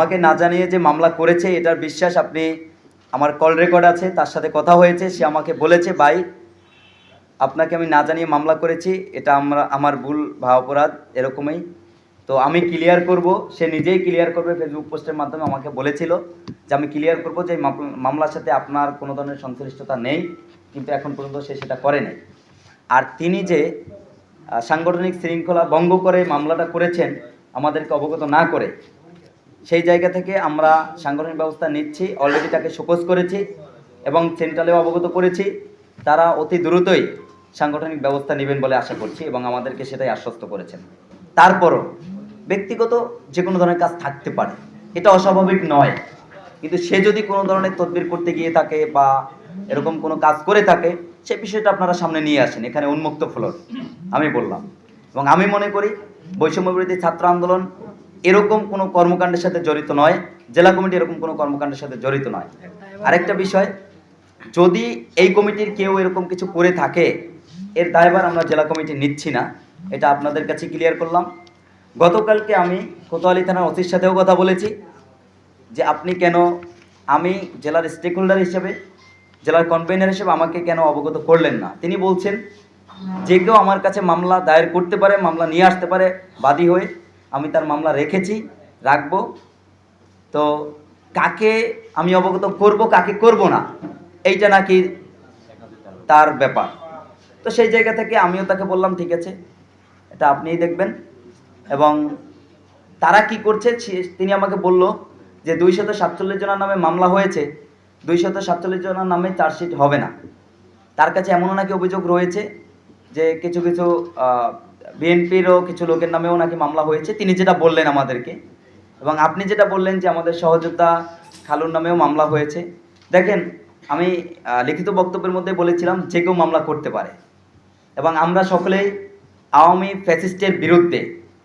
আমাকে না জানিয়ে যে মামলা করেছে এটার বিশ্বাস আপনি, আমার কল রেকর্ড আছে, তার সাথে কথা হয়েছে, সে আমাকে বলেছে ভাই আপনাকে আমি না জানিয়ে মামলা করেছি, এটা আমার ভুল বা অপরাধ এরকমই। তো আমি ক্লিয়ার করব, সে নিজেই ক্লিয়ার করবে, ফেসবুক পোস্টের মাধ্যমে আমাকে বলেছিল যে আমি ক্লিয়ার করব যে এই মামলার সাথে আপনার কোনো ধরনের সংশ্লিষ্টতা নেই, কিন্তু এখন পর্যন্ত সে সেটা করেনি। আর তিনি যে সাংগঠনিক শৃঙ্খলা ভঙ্গ করে মামলাটা করেছেন আমাদেরকে অবগত না করে, সেই জায়গা থেকে আমরা সাংগঠনিক ব্যবস্থা নিচ্ছি। অলরেডি তাকে শোকজ করেছি এবং সেন্ট্রালেও অবগত করেছি। তারা অতি দ্রুতই সাংগঠনিক ব্যবস্থা নেবেন বলে আশা করছি এবং আমাদেরকে সেটাই আশ্বস্ত করেছেন। তারপরও ব্যক্তিগত যে কোনো ধরনের কাজ থাকতে পারে, এটা অস্বাভাবিক নয়, কিন্তু সে যদি কোনো ধরনের তদবির করতে গিয়ে থাকে বা এরকম কোনো কাজ করে থাকে, সে বিষয়টা আপনারা সামনে নিয়ে আসেন। এখানে উন্মুক্ত ফ্লোর আমি বললাম। এবং আমি মনে করি বৈষম্যবিরোধী ছাত্র আন্দোলন এরকম কোনো কর্মকাণ্ডের সাথে জড়িত নয়, জেলা কমিটি এরকম কোনো কর্মকাণ্ডের সাথে জড়িত নয়। আরেকটা বিষয়, যদি এই কমিটির কেউ এরকম কিছু করে থাকে, এর দায়ভার আমরা জেলা কমিটি নিচ্ছি না, এটা আপনাদের কাছে ক্লিয়ার করলাম। গতকালকে আমি কোতোয়ালি থানার ওসির সাথেও কথা বলেছি যে আপনি কেন, আমি জেলার স্টেক হোল্ডার হিসেবে, জেলার কনভেনার হিসেবে আমাকে কেন অবগত করলেন না। তিনি বলছেন যে কেউ আমার কাছে মামলা দায়ের করতে পারে, মামলা নিয়ে আসতে পারে বাদী হয়ে, আমি তার মামলা রেখেছি, রাখবো। তো কাকে আমি অবগত করব, কাকে করব না, এইটা নাকি তার ব্যাপার। তো সেই জায়গা থেকে আমিও তাকে বললাম ঠিক আছে, এটা আপনিই দেখবেন। এবং তারা কি করছে তিনি আমাকে বলল যে 247 জনের নামে মামলা হয়েছে, 247 জনের নামে চার্জশিট হবে না। তার কাছে এমনও নাকি অভিযোগ রয়েছে যে কিছু কিছু বিএনপিরও কিছু লোকের নামেও নাকি মামলা হয়েছে, তিনি যেটা বললেন আমাদেরকে। এবং আপনি যেটা বললেন যে আমাদের সহযোদ্ধা খালুর নামেও মামলা হয়েছে। দেখেন, আমি লিখিত বক্তব্যের মধ্যে বলেছিলাম যে কেউ মামলা করতে পারে এবং আমরা সকলেই আওয়ামী ফ্যাসিস্টের বিরুদ্ধে,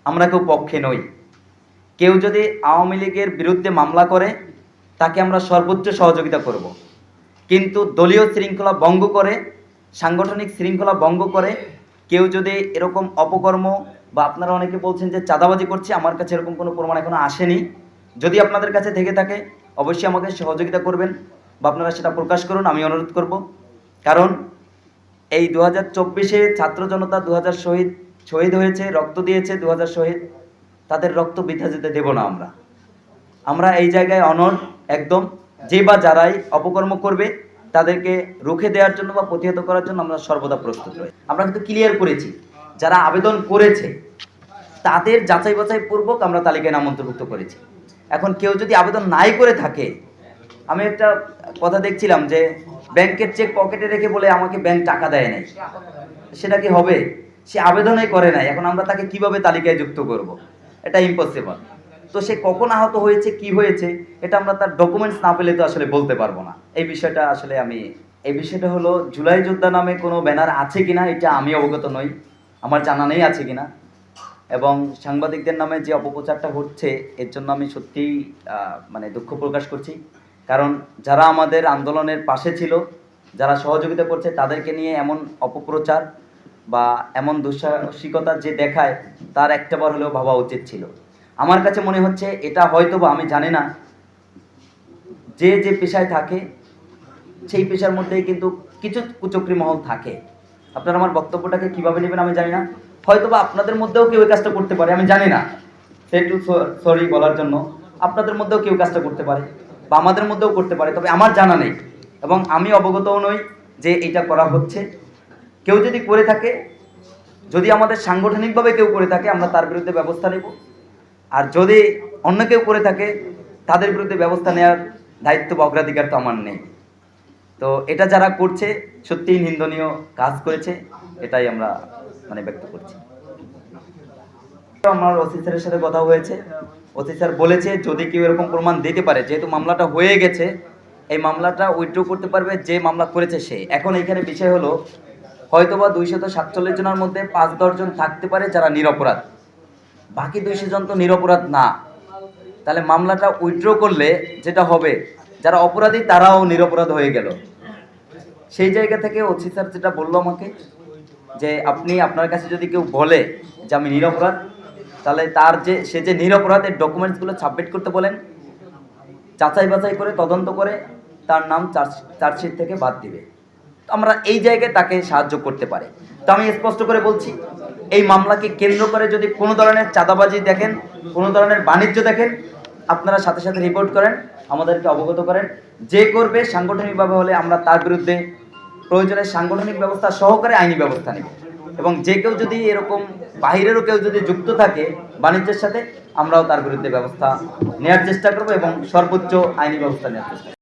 আমরা কেউ পক্ষে নই। কেউ যদি আওয়ামী লীগের বিরুদ্ধে মামলা করে তাকে আমরা সর্বোচ্চ সহযোগিতা করব। কিন্তু দলীয় শৃঙ্খলা ভঙ্গ করে, সাংগঠনিক শৃঙ্খলা ভঙ্গ করে কেউ যদি এরকম অপকর্ম, বা আপনারা অনেকে বলছেন যে চাঁদাবাজি করছে, আমার কাছে এরকম কোনো প্রমাণ এখনো আসেনি। যদি আপনাদের কাছে থেকে থাকে অবশ্যই আমাকে সহযোগিতা করবেন বা আপনারা সেটা প্রকাশ করুন, আমি অনুরোধ করব। কারণ এই 2024-এ ছাত্র জনতা 2000 শহীদ হয়েছে, রক্ত দিয়েছে, 2000 শহীদ, তাদের রক্ত বৃথা যেতে দেব না আমরা। আমরা এই জায়গায় অনর একদম, যে বা যারাই অপকর্ম করবে তাদেরকে রুখে দেওয়ার জন্য বা প্রতিহত করার জন্য আমরা সর্বদা প্রস্তুত রই। আমরা কিন্তু ক্লিয়ার করেছি যারা আবেদন করেছে তাদের যাচাই বাছাই পূর্বক আমরা তালিকায় নাম অন্তর্ভুক্ত করেছি। এখন কেউ যদি আবেদন নাই করে থাকে, আমি একটা কথা দেখছিলাম যে ব্যাংকের চেক পকেটে রেখে বলে আমাকে ব্যাংক টাকা দেয় নাই, সেটা কি হবে? সে আবেদনই করে নাই, এখন আমরা তাকে কিভাবে তালিকায় যুক্ত করব? এটা ইম্পসিবল। তো সে কখন আহত হয়েছে, কি হয়েছে, এটা আমরা তার ডকুমেন্টস না পেলে তো আসলে বলতে পারবো না। এই বিষয়টা আসলে এই বিষয়টা হলো জুলাই যোদ্ধা নামে কোনো ব্যানার আছে কিনা এটা আমি অবগত নই, আমার জানা নেই আছে কিনা। এবং সাংবাদিকদের নামে যে অপপ্রচারটা হচ্ছে এর জন্য আমি সত্যিই মানে দুঃখ প্রকাশ করছি। কারণ যারা আমাদের আন্দোলনের পাশে ছিল, যারা সহযোগিতা করছে, তাদেরকে নিয়ে এমন অপপ্রচার বা এমন দুঃসাহসিকতা যে দেখায়, তার একটাবার হলেও ভাবা উচিত ছিল। আমার কাছে মনে হচ্ছে এটা হয়তো বা, আমি জানি না, যে যে পেশায় থাকে সেই পেশার মধ্যেই কিন্তু কিছু কুচক্রী মহল থাকে। আপনারা আমার বক্তব্যটাকে কিভাবে নেবেন আমি জানি না, হয়তো বা আপনাদের মধ্যেও কেউ এই কাজটা করতে পারে, আমি জানি না। সরি বলার জন্য, আপনাদের মধ্যেও কেউ কাজটা করতে পারে বা আমাদের মধ্যেও করতে পারে, তবে আমার জানা নেই এবং আমি অবগতও নই যে এটা করা হচ্ছে। কেউ যদি করে থাকে, যদি আমাদের সাংগঠনিকভাবে কেউ করে থাকে, আমরা তার বিরুদ্ধে ব্যবস্থা নেব। আর যদি অন্য কেউ করে থাকে, তাদের বিরুদ্ধে ব্যবস্থা নেওয়ার দায়িত্ব বা অগ্রাধিকার তো আমার নেই। তো এটা যারা করছে সত্যিই নিন্দনীয় কাজ করেছে, এটাই আমরা মানে ব্যক্ত করছি। আমার ওসি স্যারের সাথে কথা হয়েছে, ওসি স্যার বলেছে যদি কেউ এরকম প্রমাণ দিতে পারে, যেহেতু মামলাটা হয়ে গেছে, এই মামলাটা উইথড্র করতে পারবে যে মামলা করেছে সে। এখন এখানে বিষয় হলো হয়তোবা 247 জনের মধ্যে 5-10 জন থাকতে পারে যারা নিরপরাধ, বাকি 200 জন তো নিরপরাধ না। তাহলে মামলাটা উইথড্র করলে যেটা হবে, যারা অপরাধী তারাও নিরপরাধ হয়ে গেল। সেই জায়গা থেকে ওসি স্যার যেটা বললো আমাকে যে আপনি, আপনার কাছে যদি কেউ বলে যে আমি নিরপরাধ, তাহলে তার যে সে যে নিরপরাধের ডকুমেন্টসগুলো সাবমিট করতে বলেন, যাচাই বাছাই করে তদন্ত করে তার নাম চার্জশিট থেকে বাদ দিবে। তো আমরা এই জায়গায় তাকে সাহায্য করতে পারি। তো আমি স্পষ্ট করে বলছি, এই মামলাকে কেন্দ্র করে যদি কোনো ধরনের চাঁদাবাজি দেখেন, কোনো ধরনের বাণিজ্য দেখেন, আপনারা সাথে সাথে রিপোর্ট করেন, আমাদেরকে অবগত করেন। যে করবে সাংগঠনিকভাবে হলে আমরা তার বিরুদ্ধে প্রয়োজনে সাংগঠনিক ব্যবস্থা সহকারে আইনি ব্যবস্থা নেব। এবং যে কেউ যদি এরকম বাহিরেরও কেউ যদি যুক্ত থাকে বাণিজ্যের সাথে, আমরাও তার বিরুদ্ধে ব্যবস্থা নেওয়ার চেষ্টা করব এবং সর্বোচ্চ আইনি ব্যবস্থা নেওয়ার চেষ্টা করব।